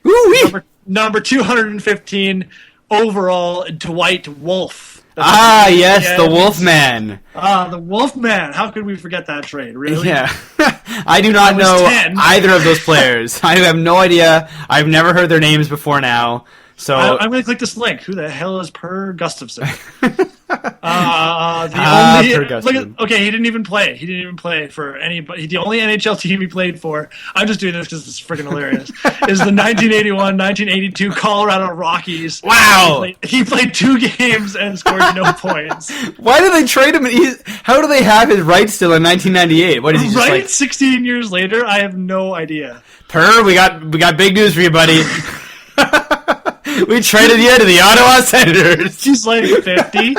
Number 215 overall, Dwight Wolf. Yes, the Wolfman. The Wolfman. How could we forget that trade, really? Yeah. I do not know 10. either of those players. I have no idea. I've never heard their names before now. So I'm going to click this link. Who the hell is Per Gustafson? Per Gustafson. Okay, he didn't even play. He didn't even play for anybody. The only NHL team he played for, I'm just doing this because it's freaking hilarious, is the 1981-1982 Colorado Rockies. Wow! He played 2 games and scored no points. Why did they trade him? How do they have his rights still in 1998? What is he just right? 16 years later? I have no idea. Per, we got big news for you, buddy. We traded you to the Ottawa Senators. She's like 50.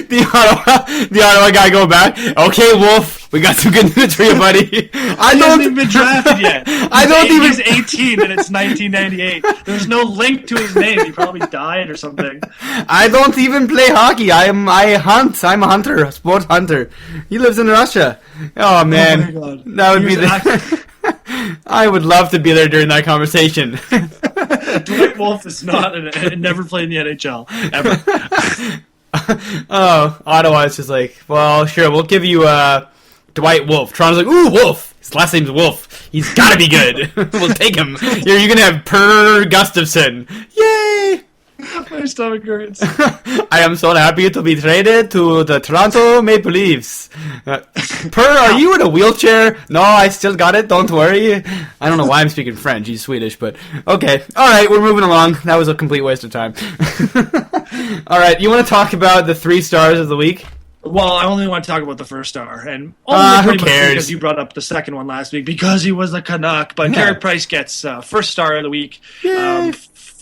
the Ottawa guy going back. Okay, Wolf, we got some good news for you, buddy. He hasn't even been drafted yet. He's 18 and it's 1998. There's no link to his name. He probably died or something. I don't even play hockey. I hunt. I'm a hunter, a sport hunter. He lives in Russia. Oh man, oh my God. That would be the. I would love to be there during that conversation. Dwight Wolf is never played in the NHL ever. Oh, Ottawa is just like, well, sure, we'll give you Dwight Wolf. Toronto's like, ooh, Wolf. His last name's Wolf. He's got to be good. We'll take him. You're going to have Per Gustafson. Yay! My stomach hurts. I am so happy to be traded to the Toronto Maple Leafs. Per, are you in a wheelchair? No, I still got it. Don't worry. I don't know why I'm speaking French. He's Swedish, but okay. All right, we're moving along. That was a complete waste of time. All right, you want to talk about the 3 stars of the week? Well, I only want to talk about the first star, and only who cares? Because you brought up the second one last week because he was a Canuck. But Carey Price gets first star of the week.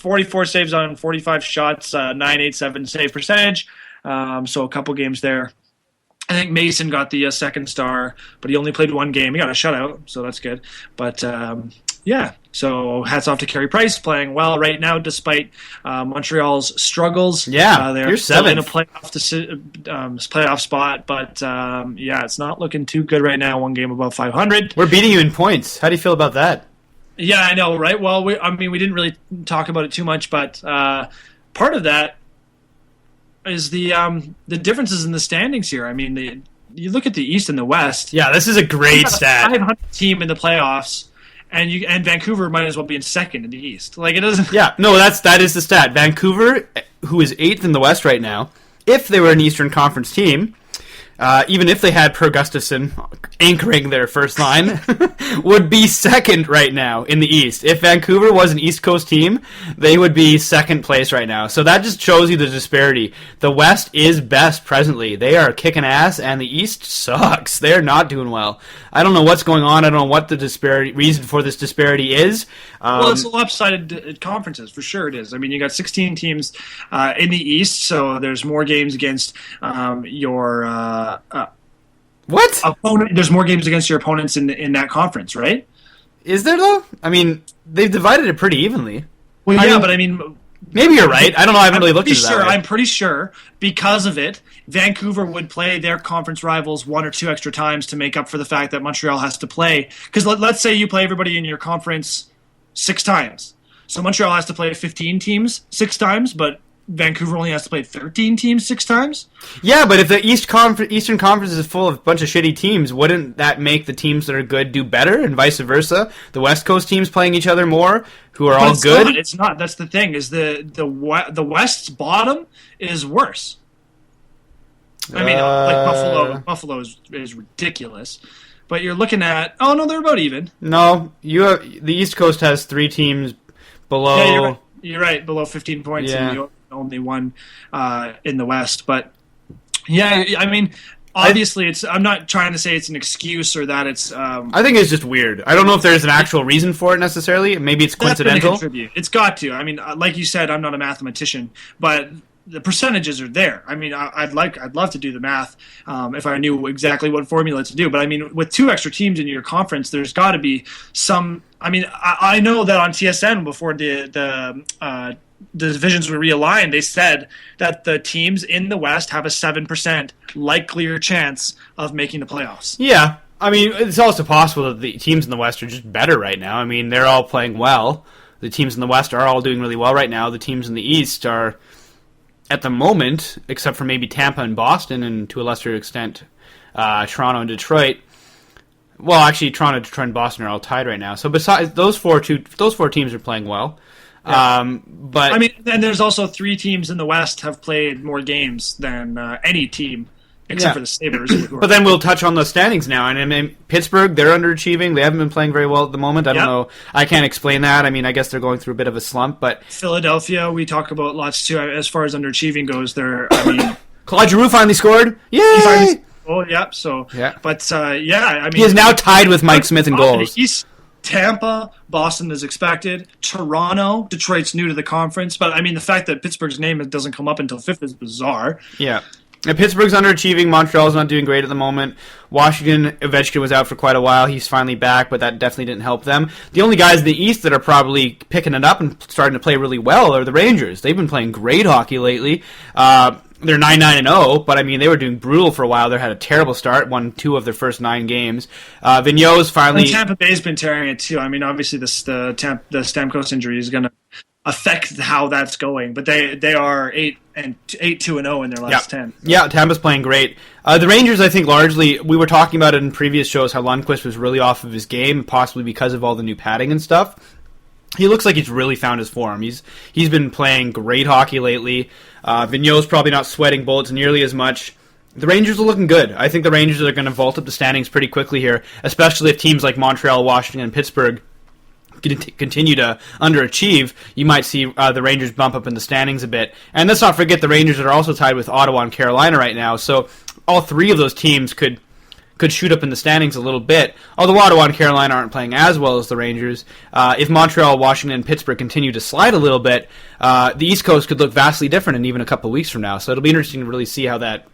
44 saves on 45 shots, 987 save percentage. So a couple games there. I think Mason got the second star, but he only played 1 game. He got a shutout, so that's good. But so hats off to Carey Price, playing well right now despite Montreal's struggles. Yeah, they're you're still in a seventh. playoff spot, but it's not looking too good right now. 1 game above 500. We're beating you in points. How do you feel about that? Yeah, I know, right? Well, we didn't really talk about it too much, but part of that is the differences in the standings here. I mean, you look at the East and the West. Yeah, this is a great stat. 500 team in the playoffs, and Vancouver might as well be in second in the East. Like, it doesn't. Yeah, no, that is the stat. Vancouver, who is 8th in the West right now, if they were an Eastern Conference team, even if they had Per Gustafson anchoring their first line, would be second right now in the East. If Vancouver was an East Coast team, they would be second place right now. So that just shows you the disparity. The West is best presently. They are kicking ass, and the East sucks. They're not doing well. I don't know what's going on. I don't know what the reason for this disparity is. Well, it's a lopsided conferences, for sure it is. I mean, you got 16 teams in the East, so there's more games against your opponent. There's more games against your opponents in that conference, right? Is there, though? I mean, they've divided it pretty evenly. Well, yeah, but I mean, Maybe you're right. I don't know. I haven't really looked at it that way. I'm pretty sure because of it, Vancouver would play their conference rivals 1 or 2 extra times to make up for the fact that Montreal has to play. Because let's say you play everybody in your conference 6 times. So Montreal has to play 15 teams 6 times, but Vancouver only has to play 13 teams 6 times? Yeah, but if the Eastern Conference is full of a bunch of shitty teams, wouldn't that make the teams that are good do better, and vice versa? The West Coast teams playing each other more, who are all good? It's not. That's the thing, is the West's bottom is worse. I mean, like Buffalo is ridiculous. But you're looking at... Oh, no, they're about even. No, the East Coast has 3 teams below... Yeah, you're right, below 15 points, and you only one in the West. But, yeah, I mean, obviously, I'm not trying to say it's an excuse or that it's... I think it's just weird. I don't know if there's an actual reason for it necessarily. Maybe it's coincidental. It's got to. I mean, like you said, I'm not a mathematician, but... the percentages are there. I mean, I'd love to do the math if I knew exactly what formula to do. But I mean, with 2 extra teams in your conference, there's got to be some. I mean, I know that on TSN before the divisions were realigned, they said that the teams in the West have a 7% likelier chance of making the playoffs. Yeah, I mean, it's also possible that the teams in the West are just better right now. I mean, they're all playing well. The teams in the West are all doing really well right now. The teams in the East are, at the moment, except for maybe Tampa and Boston, and to a lesser extent, Toronto and Detroit. Well, actually, Toronto, Detroit, and Boston are all tied right now. So besides those four teams are playing well. Yeah. But I mean, and there's also 3 teams in the West have played more games than any team except for the Sabres. But then we'll touch on the standings now. And I mean, Pittsburgh, they're underachieving. They haven't been playing very well at the moment. I don't know. I can't explain that. I mean, I guess they're going through a bit of a slump. But Philadelphia, we talk about lots too. As far as underachieving goes, I mean, Claude Giroux finally scored. Yay! So yeah. But I mean, he is now tied with Mike Smith in goals. Tampa, Boston is expected. Toronto, Detroit's new to the conference. But I mean, the fact that Pittsburgh's name doesn't come up until 5th is bizarre. Yeah. And Pittsburgh's underachieving. Montreal's not doing great at the moment. Washington, Ovechkin was out for quite a while. He's finally back, but that definitely didn't help them. The only guys in the East that are probably picking it up and starting to play really well are the Rangers. They've been playing great hockey lately. They're 9-9-0, but I mean, they were doing brutal for a while. They had a terrible start, won 2 of their first 9 games. Vigneault's finally... And Tampa Bay's been tearing it too. I mean, obviously the Stamkos injury is going to affect how that's going, but they are 8-2-0 in their last 10. Yeah, Tampa's playing great. The Rangers, I think, largely, we were talking about it in previous shows, how Lundqvist was really off of his game, possibly because of all the new padding and stuff. He looks like he's really found his form. He's been playing great hockey lately. Vigneault's probably not sweating bullets nearly as much. The Rangers are looking good. I think the Rangers are going to vault up the standings pretty quickly here, especially if teams like Montreal, Washington, and Pittsburgh continue to underachieve. You might see the Rangers bump up in the standings a bit. And let's not forget the Rangers are also tied with Ottawa and Carolina right now, so all 3 of those teams could shoot up in the standings a little bit, although Ottawa and Carolina aren't playing as well as the Rangers. If Montreal, Washington, and Pittsburgh continue to slide a little bit, the East Coast could look vastly different in even a couple weeks from now, so it'll be interesting to really see how that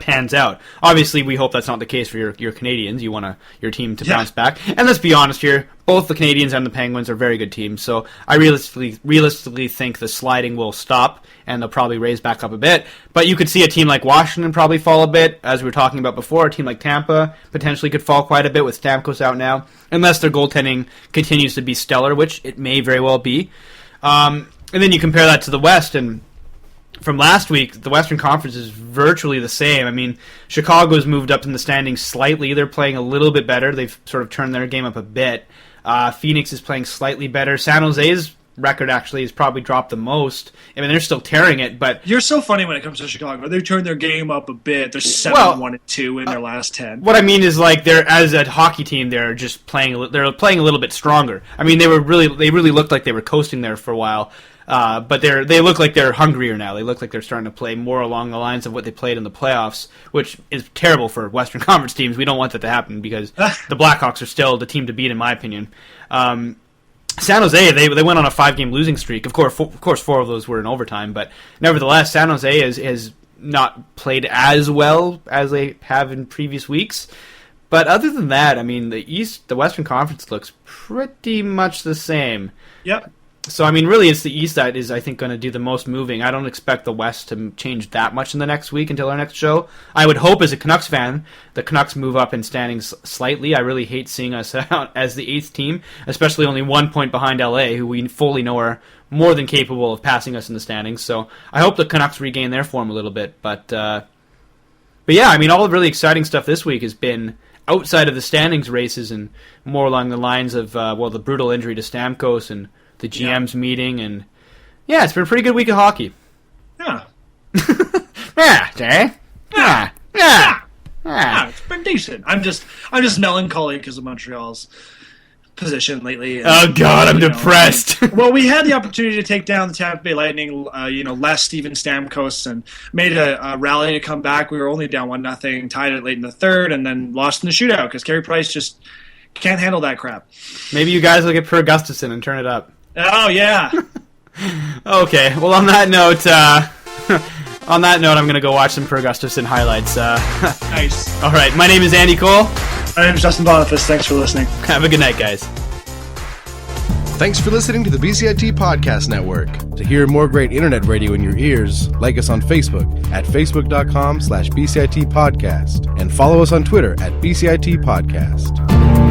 pans out. Obviously, we hope that's not the case for your Canadians. You want your team to bounce back. And let's be honest here, both the Canadians and the Penguins are very good teams, so I realistically think the sliding will stop, and they'll probably raise back up a bit. But you could see a team like Washington probably fall a bit, as we were talking about before. A team like Tampa potentially could fall quite a bit with Stamkos out now, unless their goaltending continues to be stellar, which it may very well be. And then you compare that to the West, and from last week, the Western Conference is virtually the same. I mean, Chicago's moved up in the standings slightly. They're playing a little bit better. They've sort of turned their game up a bit. Phoenix is playing slightly better. San Jose's record actually has probably dropped the most. I mean, they're still tearing it, but... You're so funny when it comes to Chicago. They've turned their game up a bit. They're 7-1-2 in their last 10. What I mean is, like, they're, as a hockey team, they're just playing... They're playing a little bit stronger. I mean, they really looked like they were coasting there for a while. But they look like they're hungrier now. They look like they're starting to play more along the lines of what they played in the playoffs, which is terrible for Western Conference teams. We don't want that to happen because the Blackhawks are still the team to beat, in my opinion. San Jose, they went on a 5-game losing streak. Of course, 4 of those were in overtime, but nevertheless, San Jose has not played as well as they have in previous weeks. But other than that, I mean, the Western Conference looks pretty much the same. Yep. So, I mean, really, it's the East that is, I think, going to do the most moving. I don't expect the West to change that much in the next week until our next show. I would hope, as a Canucks fan, the Canucks move up in standings slightly. I really hate seeing us out as the 8th team, especially only 1 point behind LA, who we fully know are more than capable of passing us in the standings. So I hope the Canucks regain their form a little bit. But yeah, I mean, all the really exciting stuff this week has been outside of the standings races and more along the lines of, the brutal injury to Stamkos and the GM's meeting, and yeah, it's been a pretty good week of hockey. Yeah. Yeah, Jay. Yeah. It's been decent. I'm just melancholy because of Montreal's position lately. And, oh God, I'm depressed. Well, we had the opportunity to take down the Tampa Bay Lightning, less Steven Stamkos, and made a rally to come back. We were only down 1-0, tied it late in the third, and then lost in the shootout because Carey Price just can't handle that crap. Maybe you guys will get Per Gustafson and turn it up. Oh yeah. Okay. Well, on that note, I'm going to go watch some Per Gustafson highlights. Nice. All right. My name is Andy Cole. My name is Justin Boniface. Thanks for listening. Have a good night, guys. Thanks for listening to the BCIT Podcast Network. To hear more great internet radio in your ears, like us on Facebook at facebook.com/BCIT Podcast and follow us on Twitter at BCIT Podcast.